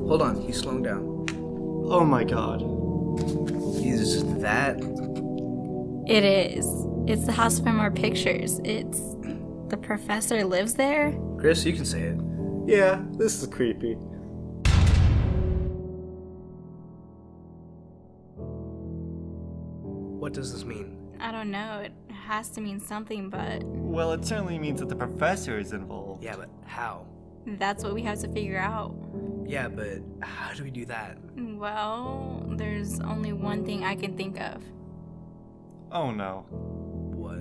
Hold on, he's slowing down. Oh my god. Is that... It is. It's the house from our pictures. The professor lives there? Chris, you can say it. Yeah, this is creepy. What does this mean? I don't know. It has to mean something, but Well, it certainly means that the professor is involved. Yeah, but how? that's what we have to figure out. Yeah, but how do we do that? Well, there's only one thing I can think of. Oh no. What?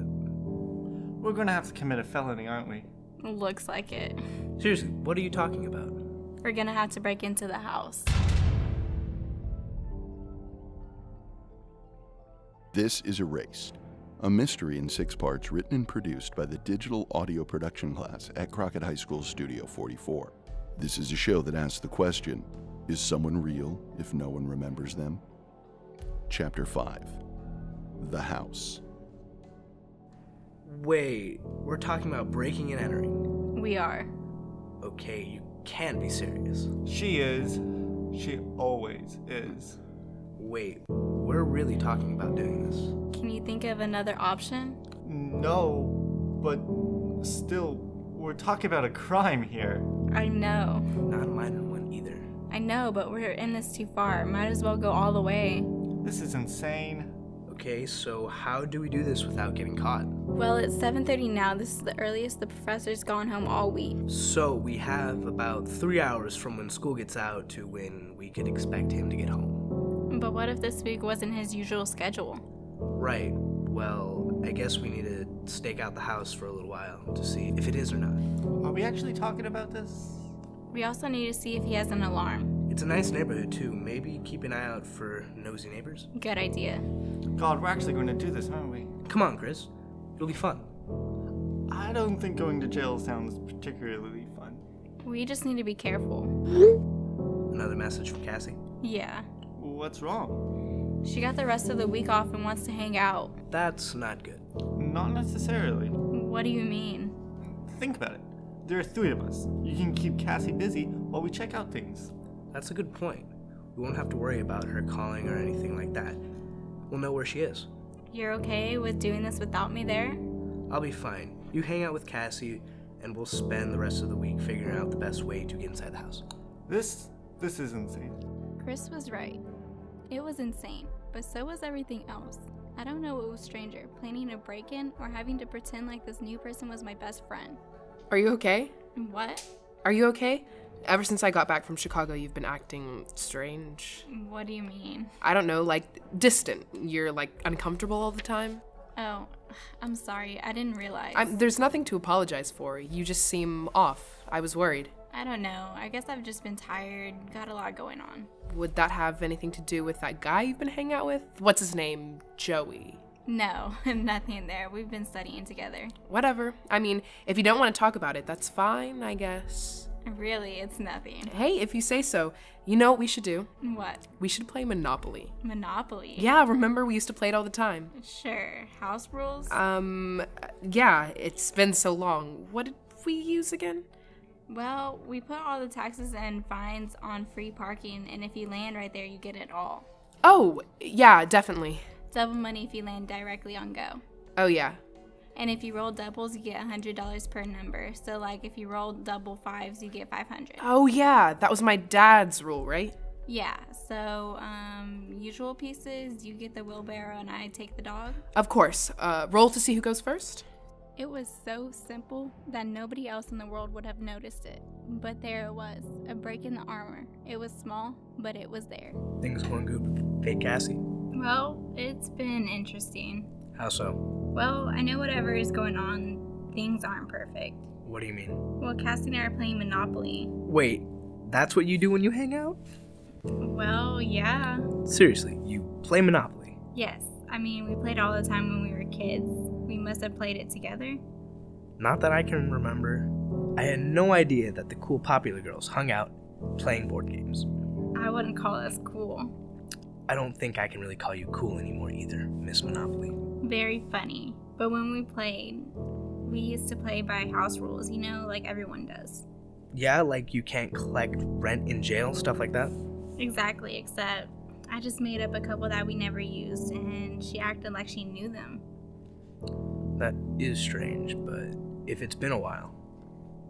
We're gonna have to commit a felony, aren't we? Looks like it. Seriously, what are you talking about? We're gonna have to break into the house. This is Erased, a mystery in 6 parts written and produced by the digital audio production class at Crockett High School's Studio 44. This is a show that asks the question, is someone real if no one remembers them? Chapter 5, The House. Wait, we're talking about breaking and entering. We are. Okay, you can't be serious. She is. She always is. Wait, we're really talking about doing this. Can you think of another option? No, but still, we're talking about a crime here. I know. Not a minor one either. I know, but we're in this too far. Might as well go all the way. This is insane. Okay, so how do we do this without getting caught? Well, it's 7:30 now. This is the earliest the professor's gone home all week. So we have about 3 hours from when school gets out to when we could expect him to get home. But what if this week wasn't his usual schedule? Right. Well, I guess we need to stake out the house for a little while to see if it is or not. Are we actually talking about this? We also need to see if he has an alarm. It's a nice neighborhood too. Maybe keep an eye out for nosy neighbors. Good idea. God, we're actually going to do this, aren't we? Come on, Chris. It'll be fun. I don't think going to jail sounds particularly fun. We just need to be careful. Another message from Cassie. Yeah. What's wrong? She got the rest of the week off and wants to hang out. That's not good. Not necessarily. What do you mean? Think about it. There are 3 of us. You can keep Cassie busy while we check out things. That's a good point. We won't have to worry about her calling or anything like that. We'll know where she is. You're okay with doing this without me there? I'll be fine. You hang out with Cassie, and we'll spend the rest of the week figuring out the best way to get inside the house. This is insane. Chris was right. It was insane, but so was everything else. I don't know what was stranger, planning a break-in or having to pretend like this new person was my best friend. Are you okay? What? Are you okay? Ever since I got back from Chicago, you've been acting strange. What do you mean? I don't know, like distant. You're like uncomfortable all the time. Oh, I'm sorry. I didn't realize. There's nothing to apologize for. You just seem off. I was worried. I don't know. I guess I've just been tired. Got a lot going on. Would that have anything to do with that guy you've been hanging out with? What's his name? Joey. No, nothing there. We've been studying together. Whatever. I mean, if you don't want to talk about it, that's fine, I guess. Really, it's nothing. Hey, if you say so. You know what we should do? What? We should play Monopoly. Monopoly? Yeah, remember we used to play it all the time. Sure. House rules? Yeah, it's been so long. What did we use again? Well, we put all the taxes and fines on free parking, and if you land right there, you get it all. Oh, yeah, definitely. Double money if you land directly on go. Oh, yeah. And if you roll doubles, you get $100 per number. So, like, if you roll double 5s, you get $500. Oh, yeah, that was my dad's rule, right? Yeah, so, usual pieces, you get the wheelbarrow and I take the dog. Of course. Roll to see who goes first. It was so simple that nobody else in the world would have noticed it. But there it was, a break in the armor. It was small, but it was there. Things going good with Fake Cassie? Well, it's been interesting. How so? Well, I know whatever is going on, things aren't perfect. What do you mean? Well, Cassie and I are playing Monopoly. Wait, that's what you do when you hang out? Well, yeah. Seriously, you play Monopoly? Yes. I mean, we played all the time when we were kids. We must have played it together. Not that I can remember. I had no idea that the cool popular girls hung out playing board games. I wouldn't call us cool. I don't think I can really call you cool anymore either, Miss Monopoly. Very funny. But when we played, we used to play by house rules, you know, like everyone does. Yeah, like you can't collect rent in jail, stuff like that? Exactly, except I just made up a couple that we never used, and she acted like she knew them. That is strange, but if it's been a while.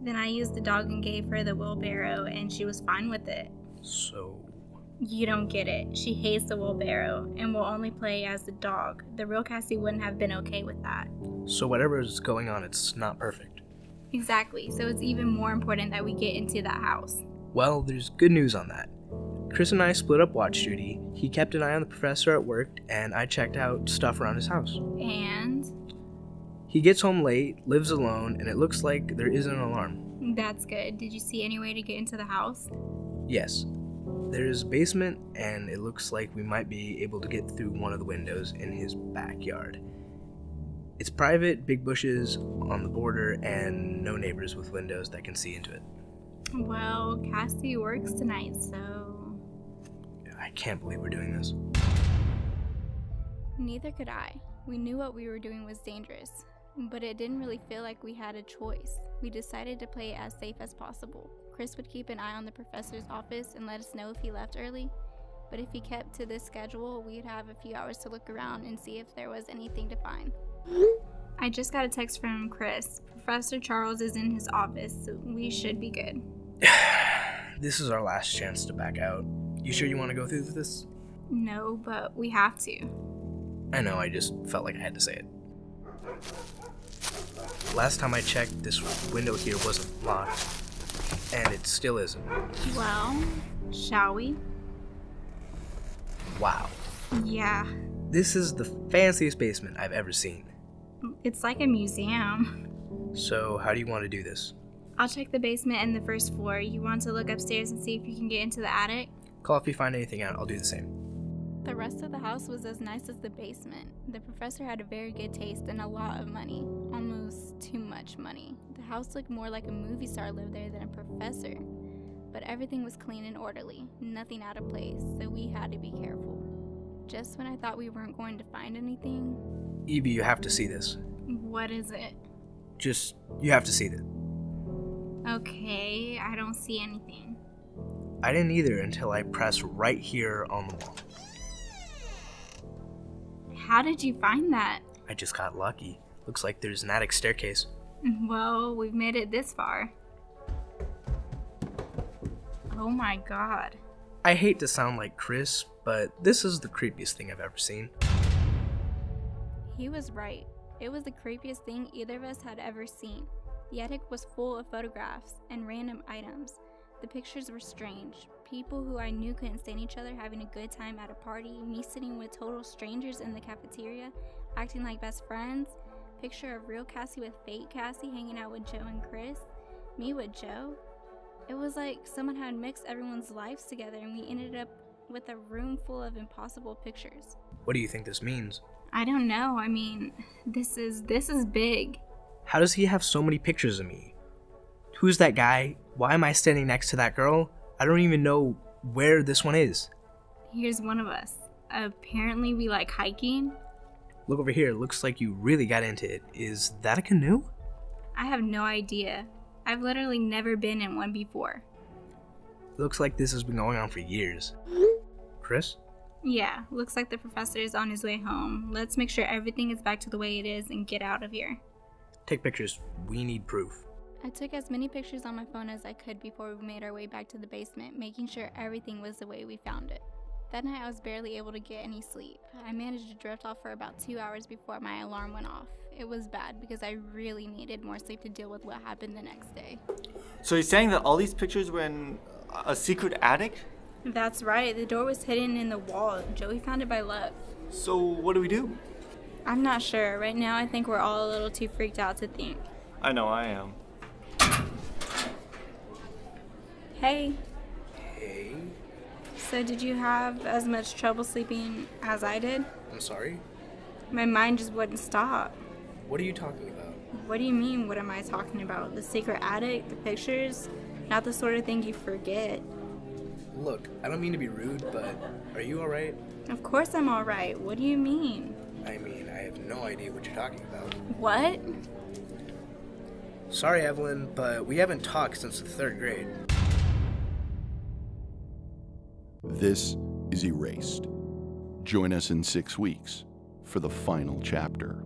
Then I used the dog and gave her the wheelbarrow, and she was fine with it. So... You don't get it. She hates the wheelbarrow and will only play as the dog. The real Cassie wouldn't have been okay with that. So whatever is going on, it's not perfect. Exactly, so it's even more important that we get into that house. Well, there's good news on that. Chris and I split up watch duty. He kept an eye on the professor at work, and I checked out stuff around his house. And? He gets home late, lives alone, and it looks like there isn't an alarm. That's good. Did you see any way to get into the house? Yes. There's a basement, and it looks like we might be able to get through one of the windows in his backyard. It's private, big bushes on the border, and no neighbors with windows that can see into it. Well, Cassie works tonight, so... I can't believe we're doing this. Neither could I. We knew what we were doing was dangerous, but it didn't really feel like we had a choice. We decided to play it as safe as possible. Chris would keep an eye on the professor's office and let us know if he left early, but if he kept to this schedule, we'd have a few hours to look around and see if there was anything to find. I just got a text from Chris. Professor Charles is in his office, so we should be good. This is our last chance to back out. You sure you want to go through this? No, but we have to. I know, I just felt like I had to say it. Last time I checked, this window here wasn't locked, and it still isn't. Well, shall we? Wow. Yeah. This is the fanciest basement I've ever seen. It's like a museum. So, how do you want to do this? I'll check the basement and the first floor. You want to look upstairs and see if you can get into the attic? Call if you find anything out, I'll do the same. The rest of the house was as nice as the basement. The professor had a very good taste and a lot of money. Almost too much money. The house looked more like a movie star lived there than a professor. But everything was clean and orderly, nothing out of place, so we had to be careful. Just when I thought we weren't going to find anything... Evie, you have to see this. What is it? You have to see it. Okay, I don't see anything. I didn't either until I pressed right here on the wall. How did you find that? I just got lucky. Looks like there's an attic staircase. Well, we've made it this far. Oh my god. I hate to sound like Chris, but this is the creepiest thing I've ever seen. He was right. It was the creepiest thing either of us had ever seen. The attic was full of photographs and random items. The pictures were strange. People who I knew couldn't stand each other having a good time at a party, me sitting with total strangers in the cafeteria, acting like best friends, picture of real Cassie with fake Cassie hanging out with Joe and Chris, me with Joe. It was like someone had mixed everyone's lives together and we ended up with a room full of impossible pictures. What do you think this means? I don't know. I mean, this is big. How does he have so many pictures of me? Who's that guy? Why am I standing next to that girl? I don't even know where this one is. Here's one of us. Apparently we like hiking. Look over here. Looks like you really got into it. Is that a canoe? I have no idea. I've literally never been in one before. Looks like this has been going on for years. Chris? Yeah, looks like the professor is on his way home. Let's make sure everything is back to the way it is and get out of here. Take pictures. We need proof. I took as many pictures on my phone as I could before we made our way back to the basement, making sure everything was the way we found it. That night I was barely able to get any sleep. I managed to drift off for about 2 hours before my alarm went off. It was bad because I really needed more sleep to deal with what happened the next day. So you're saying that all these pictures were in a secret attic? That's right, the door was hidden in the wall. Joey found it by luck. So what do we do? I'm not sure. Right now I think we're all a little too freaked out to think. I know I am. Hey. Hey? So did you have as much trouble sleeping as I did? I'm sorry? My mind just wouldn't stop. What are you talking about? What do you mean, what am I talking about? The secret attic? The pictures? Not the sort of thing you forget. Look, I don't mean to be rude, but are you alright? Of course I'm alright. What do you mean? I mean, I have no idea what you're talking about. What? Sorry, Evelyn, but we haven't talked since the 3rd grade. This is Erased. Join us in 6 weeks for the final chapter.